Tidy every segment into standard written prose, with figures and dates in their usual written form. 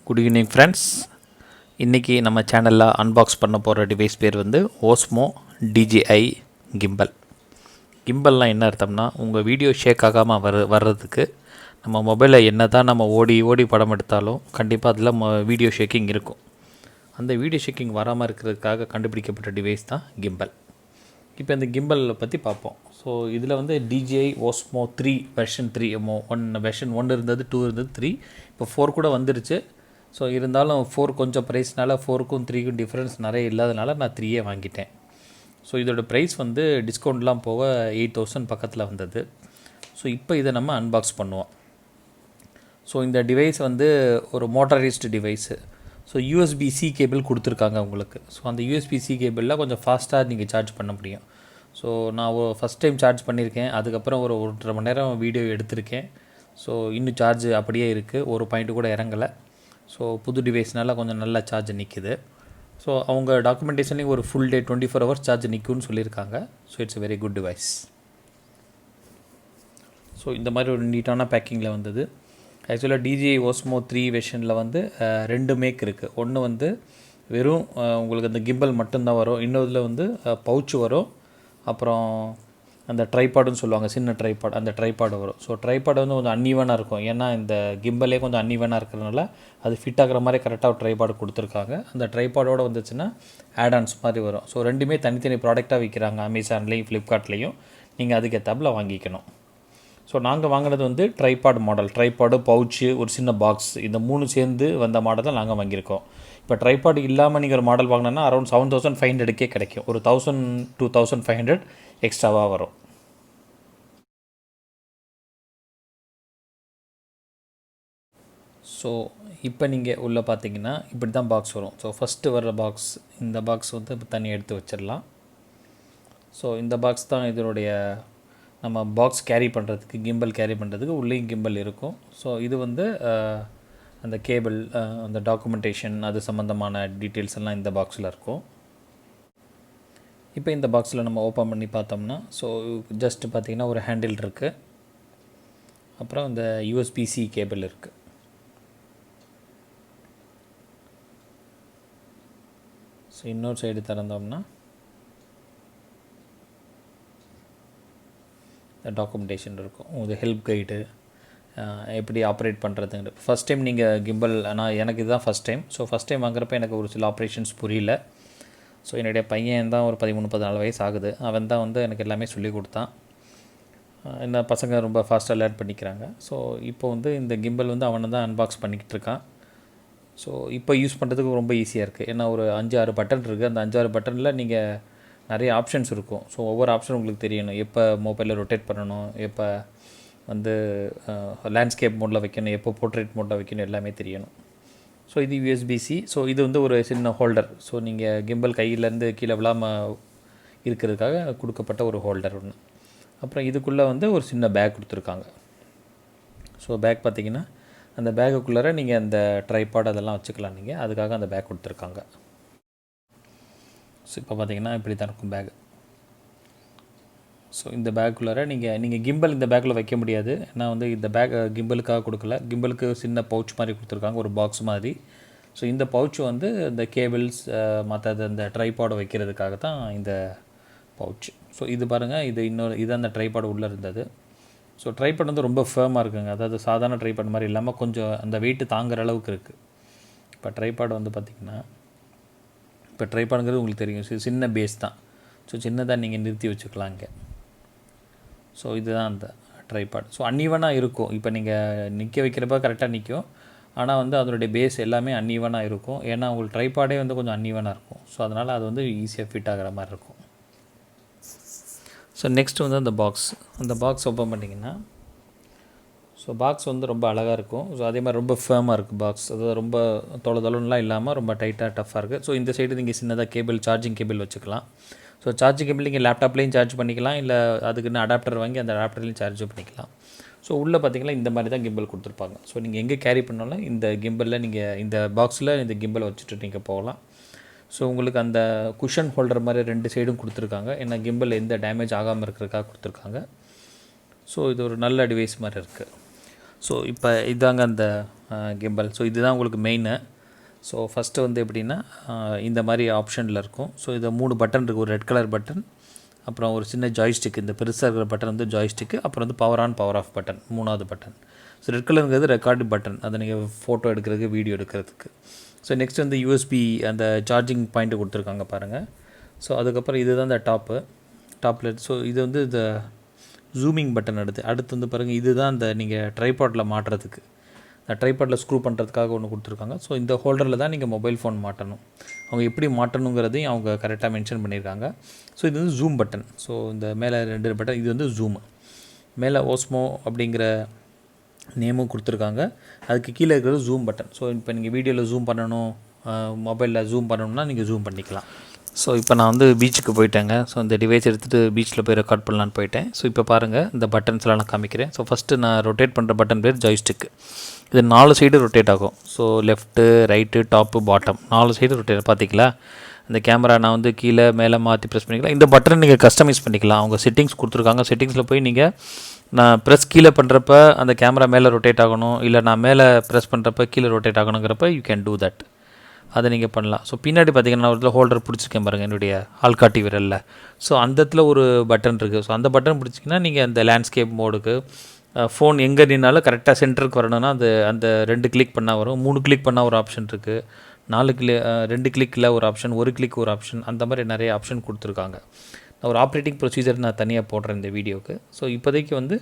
Good evening friends. இன்றைக்கி நம்ம சேனலில் அன்பாக்ஸ் பண்ண போகிற டிவைஸ் பேர் வந்து ஓஸ்மோ DJI கிம்பல். கிம்பல்லாம் என்ன அர்த்தம்னா, உங்கள் வீடியோ ஷேக் ஆகாமல் வர்றதுக்கு நம்ம மொபைலில் என்ன தான் நம்ம ஓடி படம் எடுத்தாலும் கண்டிப்பாக அதில் வீடியோ ஷேக்கிங் இருக்கும். அந்த வீடியோ ஷேக்கிங் வராமல் இருக்கிறதுக்காக கண்டுபிடிக்கப்பட்ட டிவைஸ் தான் கிம்பல். இப்போ இந்த கிம்பல் பற்றி பார்ப்போம். ஸோ இதில் வந்து DJI OSMO 3 வெர்ஷன் 3 வெர்ஷன் 1 இருந்தது, 2 இருந்தது, 3 இப்போ 4 கூட வந்துருச்சு. ஸோ இருந்தாலும் 4 கொஞ்சம் ப்ரைஸ்னால 4க்கும் 3க்கும் டிஃப்ரென்ஸ் நிறைய இல்லாதனால நான் 3 வாங்கிட்டேன். ஸோ இதோட ப்ரைஸ் வந்து டிஸ்கவுண்ட்லாம் போக 8000 பக்கத்தில் வந்தது. ஸோ இப்போ இதை நம்ம அன்பாக்ஸ் பண்ணுவோம். ஸோ இந்த டிவைஸ் வந்து ஒரு motorised device. So USB-C cable கொடுத்துருக்காங்க உங்களுக்கு. ஸோ அந்த USB-C கேபிளில் கொஞ்சம் ஃபாஸ்ட்டாக நீங்கள் சார்ஜ் பண்ண முடியும். ஸோ நான் ஃபஸ்ட் டைம் சார்ஜ் பண்ணியிருக்கேன். அதுக்கப்புறம் ஒரு 1.5 மணி நேரம் வீடியோ எடுத்திருக்கேன். ஸோ இன்னும் சார்ஜ் அப்படியே இருக்குது, ஒரு பாயிண்ட்டு கூட இறங்கலை. ஸோ புது டிவைஸ்னால் கொஞ்சம் நல்லா சார்ஜ் நிற்குது. ஸோ அவங்க டாக்குமெண்டேஷன்லேயும் ஒரு ஃபுல் டே 24 ஹவர்ஸ் சார்ஜ் நிற்கும்னு சொல்லியிருக்காங்க. So it's very good device. So இந்த மாதிரி ஒரு நீட்டான பேக்கிங்கில் வந்தது. ஆக்சுவலாக DJI OSMO 3 வெர்ஷனில் வந்து 2 மேக் இருக்குது. ஒன்று வந்து வெறும் உங்களுக்கு அந்த கிம்பல் மட்டும்தான் வரும். இன்னொதில் வந்து பவுச்சு வரும். அப்புறம் அந்த ட்ரைபாடுன்னு சொல்லுவாங்க, சின்ன ட்ரைபாட், அந்த ட்ரைபாடு வரும். ஸோ ட்ரைபாடு வந்து கொஞ்சம் அன்ஈவனாக இருக்கும். ஏன்னா இந்த கிம்பலே கொஞ்சம் அன்ஈவனாக இருக்கிறதுனால அது ஃபிட் ஆகிற மாதிரி கரெக்டாக ஒரு ட்ரைபாடு கொடுத்துருக்காங்க. அந்த ட்ரைபாடோடு வந்துச்சுன்னா ஆடான்ஸ் மாதிரி வரும். ஸோ ரெண்டுமே தனித்தனி ப்ராடக்டாக விற்கிறாங்க அமேசான்லேயும் ஃப்ளிப்கார்ட்லேயும். நீங்கள் அதுக்கேற்றாப்புல வாங்கிக்கணும். ஸோ நாங்கள் வாங்கினது வந்து ட்ரைபாட் மாடல், ட்ரைபாடு, பவுச்சு, ஒரு சின்ன பாக்ஸ், இந்த 3 சேர்ந்து வந்த மாடல் தான் நாங்கள் வாங்கியிருக்கோம். இப்போ ட்ரைபாடு இல்லாமல் நீங்கள் ஒரு மாடல் வாங்கினோன்னா அரௌண்ட் 7500 கிடைக்கும். ஒரு 1000 to 1500 எக்ஸ்ட்ராவாக வரும். ஸோ இப்போ நீங்கள் உள்ளே பார்த்தீங்கன்னா இப்படி தான் பாக்ஸ் வரும். ஸோ ஃபஸ்ட்டு வர்ற பாக்ஸ், இந்த பாக்ஸ் வந்து தனியாக எடுத்து வச்சிடலாம். ஸோ இந்த பாக்ஸ் தான் இதனுடைய நம்ம பாக்ஸ் கேரி பண்ணுறதுக்கு, கிம்பல் கேரி பண்ணுறதுக்கு உள்ளேயும் கிம்பல் இருக்கும். ஸோ இது வந்து அந்த கேபிள், அந்த டாக்குமெண்டேஷன், அது சம்மந்தமான டீட்டெயில்ஸ் எல்லாம் இந்த பாக்ஸில் இருக்கும். இப்போ இந்த பாக்ஸில் நம்ம ஓப்பன் பண்ணி பார்த்தோம்னா, ஸோ ஜஸ்ட்டு பார்த்திங்கன்னா ஒரு ஹேண்டில் இருக்குது. அப்புறம் இந்த USB-C கேபிள் இருக்குது. ஸோ இன்னொரு சைடு திறந்தோம்னா டாக்குமெண்டேஷன் இருக்கும். உங்களுக்கு ஹெல்ப் கைடு, எப்படி ஆப்ரேட் பண்ணுறதுங்க. ஃபஸ்ட் டைம் நீங்கள் கிம்பல், எனக்கு இதுதான் first time. So first time வாங்குறப்ப எனக்கு ஒரு சில ஆப்ரேஷன்ஸ் புரியல. ஸோ என்னுடைய பையன் தான் ஒரு 13-14 வயசு ஆகுது. அவன் தான் வந்து எனக்கு எல்லாமே சொல்லி கொடுத்தான். என்ன பசங்க ரொம்ப ஃபாஸ்ட்டாக லேர்ன் பண்ணிக்கிறாங்க. ஸோ இப்போ வந்து இந்த கிம்பல் வந்து அவனை தான் அன்பாக்ஸ் பண்ணிக்கிட்டு இருக்கான். ஸோ இப்போ யூஸ் பண்ணுறதுக்கு ரொம்ப ஈஸியாக இருக்குது. ஏன்னா ஒரு 5-6 பட்டன் இருக்குது. அந்த 5-6 பட்டனில் நீங்கள் நிறைய ஆப்ஷன்ஸ் இருக்கும். ஸோ ஒவ்வொரு ஆப்ஷன் உங்களுக்கு தெரியணும். எப்போ மொபைலில் ரொட்டேட் பண்ணணும், எப்போ வந்து லேண்ட்ஸ்கேப் மோடில் வைக்கணும், எப்போ போர்ட்ரேட் மோடில் வைக்கணும், எல்லாமே தெரியணும். ஸோ இது USB-C. ஸோ இது வந்து ஒரு சின்ன ஹோல்டர். ஸோ நீங்கள் கிம்பல் கையிலேருந்து கீழே விழாமல் இருக்கிறதுக்காக கொடுக்கப்பட்ட ஒரு ஹோல்டர் ஒன்று. அப்புறம் இதுக்குள்ளே வந்து ஒரு சின்ன பேக் கொடுத்துருக்காங்க. ஸோ பேக் பார்த்திங்கன்னா அந்த பேக்குக்குள்ளார நீங்கள் அந்த ட்ரைபாட் அதெல்லாம் வச்சுக்கலாம். நீங்கள் அதுக்காக அந்த பேக் கொடுத்துருக்காங்க. ஸோ இப்போ பார்த்திங்கன்னா இப்படி தான் இருக்கும் பேக். ஸோ இந்த பேக்குள்ளார நீங்கள் கிம்பல் இந்த பேக்கில் வைக்க முடியாது. ஏன்னா வந்து இந்த பேக் கிம்பலுக்காக கொடுக்கல. கிம்பலுக்கு சின்ன பவுச் மாதிரி கொடுத்துருக்காங்க, ஒரு பாக்ஸ் மாதிரி. ஸோ இந்த பவுச் வந்து இந்த கேபிள்ஸ் மற்றது அந்த ட்ரைபாடை வைக்கிறதுக்காக தான் இந்த பவுச். ஸோ இது பாருங்கள், இது அந்த ட்ரைபாடு உள்ளே இருந்தது. ஸோ ட்ரைபாட் வந்து ரொம்ப ஃபேமாக இருக்குங்க. அதாவது சாதாரண ட்ரைபாட் மாதிரி இல்லாமல் கொஞ்சம் அந்த வெயிட்டு தாங்குகிற அளவுக்கு இருக்குது. இப்போ ட்ரைபாடு வந்து பார்த்திங்கன்னா, இப்போ ட்ரைபாடுங்கிறது உங்களுக்கு தெரியும், சின்ன பேஸ் தான். ஸோ சின்னதாக நீங்கள் நிறுத்தி வச்சுக்கலாம் இங்கே. ஸோ இதுதான் அந்த ட்ரைபாட். ஸோ அன்ஈவனாக இருக்கும். இப்போ நீங்கள் நிற்க வைக்கிறப்ப கரெக்டாக நிற்கும். ஆனால் வந்து அதனுடைய பேஸ் எல்லாமே அன்ஈவனாக இருக்கும். ஏன்னா உங்களுக்கு ட்ரைபாடே வந்து கொஞ்சம் அன்ஈவனாக இருக்கும். ஸோ அதனால் அது வந்து ஈஸியாக ஃபிட் ஆகிற மாதிரி இருக்கும். ஸோ நெக்ஸ்ட் வந்து அந்த பாக்ஸ் ஓப்பன் பண்ணிங்கன்னா, ஸோ பாக்ஸ் வந்து ரொம்ப அழகாக இருக்கும். ஸோ அதே மாதிரி ரொம்ப ஃபேமாக இருக்குது பாக்ஸ். அதாவது ரொம்ப தொலைலாம் இல்லாமல் ரொம்ப டைட்டாக டஃப்பாக இருக்குது. ஸோ இந்த சைடு நீங்கள் சின்னதாக கேபிள், சார்ஜிங் கேபிள் வச்சுக்கலாம். ஸோ சார்ஜிங் கேபிள் நீங்கள் லேப்டாப்லேயும் சார்ஜ் பண்ணிக்கலாம், இல்லை அதுக்குன்னு அடாப்டர் வாங்கி அந்த அடாப்டர்லேயும் சார்ஜ் பண்ணிக்கலாம். ஸோ உள்ளே பார்த்திங்கன்னா இந்த மாதிரி தான் கிம்பல் கொடுத்துருப்பாங்க. ஸோ நீங்கள் எங்கே கேரி பண்ணாலும் இந்த கிம்பலில் நீங்கள் இந்த பாக்ஸில் இந்த கிம்பலை வச்சுட்டு நீங்கள் போகலாம். ஸோ உங்களுக்கு அந்த குஷன் ஹோல்டர் மாதிரி 2 சைடும் கொடுத்துருக்காங்க. ஏன்னா கிம்பல் எந்த டேமேஜ் ஆகாமல் இருக்கிறதுக்காக கொடுத்துருக்காங்க. ஸோ இது ஒரு நல்ல டிவைஸ் மாதிரி இருக்குது. ஸோ இப்போ இதாங்க அந்த கிம்பல். ஸோ இதுதான் உங்களுக்கு மெயினு. ஸோ ஃபஸ்ட்டு வந்து எப்படின்னா இந்த மாதிரி ஆப்ஷனில் இருக்கும். ஸோ இதை 3 பட்டன் இருக்குது. ஒரு ரெட் கலர் பட்டன், அப்புறம் ஒரு சின்ன ஜாய்ஸ்டிக், இந்த பெருசாக இருக்கிற பட்டன் வந்து ஜாய்ஸ்டிக்கு, அப்புறம் வந்து power on power off button 3வது பட்டன். ஸோ ரெட் கலருங்கிறது ரெக்கார்டு பட்டன், அதை நீங்கள் ஃபோட்டோ எடுக்கிறதுக்கு வீடியோ எடுக்கிறதுக்கு. ஸோ நெக்ஸ்ட் வந்து யூஎஸ்பி அந்த சார்ஜிங் பாயிண்ட்டு கொடுத்துருக்காங்க பாருங்கள். ஸோ அதுக்கப்புறம் இதுதான் இந்த டாப்பில். ஸோ இது வந்து இந்த ஜூமிங் பட்டன் அடுத்து வந்து பாருங்கள், இதுதான் அந்த நீங்கள் ட்ரைபாட்டில் மாட்டுறதுக்கு, இந்த ட்ரைபாட்டில் ஸ்க்ரூ பண்ணுறதுக்காக ஒன்று கொடுத்துருக்காங்க. ஸோ இந்த ஹோல்டரில் தான் நீங்கள் மொபைல் ஃபோன் மாட்டணும். அவங்க எப்படி மாட்டணுங்கிறதையும் அவங்க கரெக்டாக மென்ஷன் பண்ணியிருக்காங்க. ஸோ இது வந்து ஜூம் பட்டன். ஸோ இந்த மேலே 2 பட்டன், இது வந்து ஜூமு. மேலே ஓஸ்மோ அப்படிங்கிற நேமும் கொடுத்துருக்காங்க. அதுக்கு கீழே இருக்கிறது ஜூம் பட்டன். ஸோ இப்போ நீங்கள் வீடியோவில் ஜூம் பண்ணணும், மொபைலில் ஜூம் பண்ணணும்னா நீங்கள் ஜூம் பண்ணிக்கலாம். ஸோ இப்போ நான் வந்து பீச்சுக்கு போயிட்டேங்க. ஸோ இந்த டிவைஸ் எடுத்துகிட்டு பீச்சில் போய் ரெக்கார்ட் பண்ணலான்னு போயிட்டேன். ஸோ இப்போ பாருங்கள், இந்த பட்டன்ஸ்லாம் நான் காமிக்கிறேன். ஸோ ஃபஸ்ட்டு நான் ரொட்டேட் பண்ணுற பட்டன் பேர் ஜாய்ஸ்டிக். இது 4 சைடு ரொட்டேட் ஆகும். So left, right, top, bottom 4 side rotate. பார்த்திங்களா, இந்த கேமரா நான் வந்து கீழே மேலே மாற்றி ப்ரெஸ் பண்ணிக்கலாம். இந்த பட்டன் நீங்கள் கஸ்டமைஸ் பண்ணிக்கலாம். அவங்க செட்டிங்ஸ் கொடுத்துருக்காங்க. செட்டிங்ஸில் போய் நீங்கள் நான் ப்ரெஸ் கீழே பண்ணுறப்ப அந்த கேமரா மேலே ரொட்டேட் ஆகணும், இல்லை நான் மேலே ப்ரெஸ் பண்ணுறப்ப கீழே ரொட்டேட் ஆகணுங்கிறப்ப யூ கேன் டூ தட். அதை நீங்கள் பண்ணலாம். ஸோ பின்னாடி பார்த்திங்கன்னா ஒரு ஹோல்டர் பிடிச்சிருக்கேன் பாருங்கள், என்னுடைய ஆள்காட்டி விரலில். ஸோ அந்த இடத்துல ஒரு பட்டன் இருக்குது. ஸோ அந்த பட்டன் பிடிச்சிங்கன்னா நீங்கள் அந்த லேண்ட்ஸ்கேப் மோடுக்கு ஃபோன் எங்கே நின்னாலும் கரெக்டாக சென்டருக்கு வரணும்னா அந்த 2 கிளிக் பண்ணால் வரும். 3 கிளிக் பண்ணால் ஒரு ஆப்ஷன் இருக்குது. 2 கிளிக்கில் ஒரு ஆப்ஷன், 1 கிளிக் ஒரு ஆப்ஷன், அந்த மாதிரி நிறைய ஆப்ஷன் கொடுத்துருக்காங்க. நான் ஒரு ஆப்ரேட்டிங் ப்ரொசீஜர் நான் தனியாக போடுறேன் இந்த வீடியோவுக்கு. ஸோ இப்போதைக்கு வந்து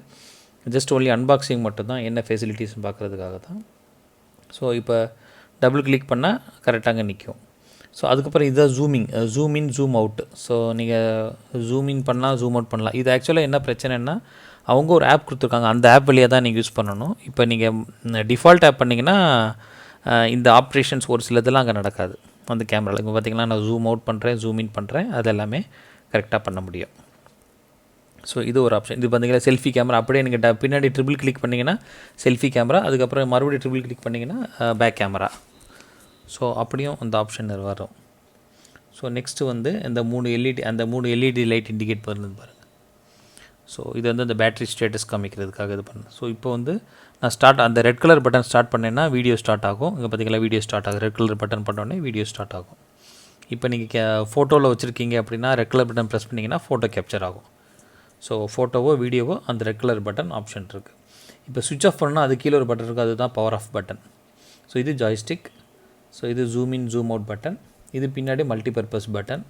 ஜஸ்ட் ஒன்லி அன்பாக்சிங் மட்டும்தான், என்ன ஃபெசிலிட்டிஸ்னு பார்க்குறதுக்காக தான். ஸோ இப்போ டபுள் கிளிக் பண்ணால் கரெக்டாக நிற்கும். ஸோ அதுக்கப்புறம் இதுதான் zoom in zoom out. So நீங்கள் ஜூம் இன் பண்ணலாம், ஜூம் அவுட் பண்ணலாம். இது ஆக்சுவலாக என்ன பிரச்சனைன்னா, அவங்க ஒரு ஆப் கொடுத்துருக்காங்க, அந்த ஆப் வழியாக தான் நீங்கள் யூஸ் பண்ணணும். இப்போ நீங்கள் டிஃபால்ட் ஆப் பண்ணிங்கன்னா இந்த ஆப்ரேஷன்ஸ் ஒரு சிலதெல்லாம் அங்கே நடக்காது அந்த கேமராவில். இப்போ பார்த்திங்கன்னா நான் ஜூம் அவுட் பண்ணுறேன், ஜூம் இன் பண்ணுறேன், அது எல்லாமே கரெக்டாக பண்ண முடியும். ஸோ இது ஒரு ஆப்ஷன். இது பார்த்திங்கன்னா செல்ஃபி கேமரா. அப்படியே நீங்கள் பின்னாடி ட்ரிபிள் கிளிக் பண்ணிங்கன்னா செல்ஃபி கேமரா, அதுக்கப்புறம் மறுபடியும் ட்ரிபிள் கிளிக் பண்ணிங்கன்னா பேக் கேமரா. ஸோ அப்படியும் அந்த ஆப்ஷன் வரும். ஸோ நெக்ஸ்ட்டு வந்து இந்த 3 எல்இடி லைட் இண்டிகேட் பண்ணுறது பாருங்கள். ஸோ இது வந்து அந்த பேட்டரி ஸ்டேட்டஸ் காமிக்கிறதுக்காக இது பண்ணேன். ஸோ இப்போ வந்து நான் அந்த ரெட் கலர் பட்டன் ஸ்டார்ட் பண்ணேன்னா வீடியோ ஸ்டார்ட் ஆகும். இங்கே பார்த்திங்களா, வீடியோ ஸ்டார்ட் ஆகும். ரெட் கலர் பட்டன் பண்ணோடனே வீடியோ ஸ்டார்ட் ஆகும். இப்போ நீங்கள் ஃபோட்டோவில் வச்சுருக்கீங்க அப்படின்னா ரெட் கலர் பட்டன் ப்ரெஸ் பண்ணிங்கன்னா ஃபோட்டோ கேப்சர் ஆகும். ஸோ ஃபோட்டோவோ வீடியோவோ அந்த ரெட் கலர் பட்டன் ஆப்ஷன் இருக்குது. இப்போ சுவிட்ச் ஆஃப் பண்ணால் அது கீழே ஒரு பட்டன் இருக்குது, அதுதான் பவர் ஆஃப் பட்டன். ஸோ இது ஜாய்ஸ்டிக். ஸோ இது zoom in zoom out button. இது பின்னாடி மல்டிபர்பஸ் பட்டன்.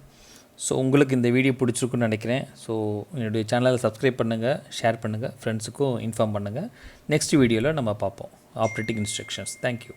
ஸோ உங்களுக்கு இந்த வீடியோ பிடிச்சிருக்குன்னு நினைக்கிறேன். ஸோ என்னுடைய சேனலை சப்ஸ்கிரைப் பண்ணுங்கள், ஷேர் பண்ணுங்கள், ஃப்ரெண்ட்ஸுக்கும் இன்ஃபார்ம் பண்ணுங்கள். நெக்ஸ்ட் வீடியோவில் நம்ம பார்ப்போம் ஆப்ரேட்டிங் இன்ஸ்ட்ரக்ஷன்ஸ். தேங்க்யூ.